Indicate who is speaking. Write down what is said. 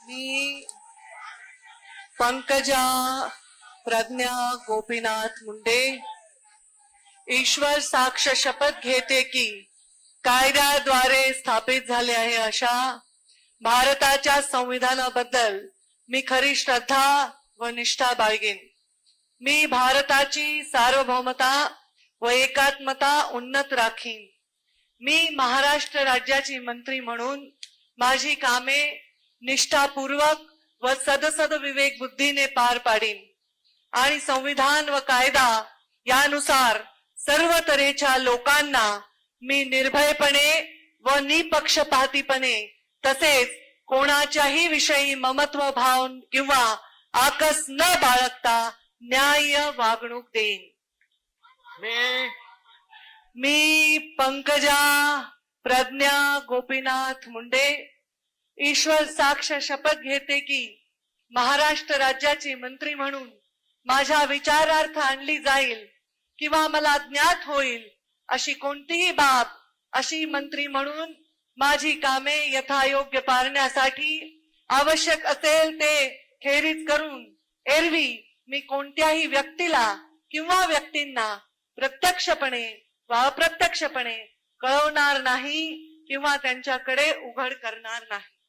Speaker 1: मी पंकजा प्रज्ञा गोपीनाथ मुंडे ईश्वर साक्ष शपथ घेते की कायद्याद्वारे स्थापित झाले आहे अशा भारताच्या संविधानाबद्दल मी खरी श्रद्धा व निष्ठा बाळगेन. मी भारताची सार्वभौमता व एकात्मता उन्नत राखीन. मी महाराष्ट्र राज्याची मंत्री म्हणून माझी कामे निष्ठापूर्वक व सदसद विवेक बुद्धीने पार पाडीन आणि संविधान व कायदा यानुसार सर्व तऱ्हेच्या लोकांना मी निर्भयपणे व निपक्षपातीपणे तसेच कोणाच्याही विषयी ममत्व भाव किंवा आकस न बाळगता न्याय्य वागणूक देईन. मी पंकजा प्रज्ञा गोपीनाथ मुंडे ईश्वर साक्ष शपथ घेते की महाराष्ट्र राज्याची मंत्री म्हणून माझ्या विचारार्थ आणली जाईल किंवा मला ज्ञात होईल अशी कोणतीही बाब अशी मंत्री म्हणून माझी कामे यथायोग्य पाळण्यासाठी आवश्यक असेल ते खेरीज करून एरवी मी कोणत्याही व्यक्तीला किंवा व्यक्तींना प्रत्यक्षपणे व अप्रत्यक्षपणे कळवणार नाही किंवा त्यांच्याकडे उघड करणार नाही.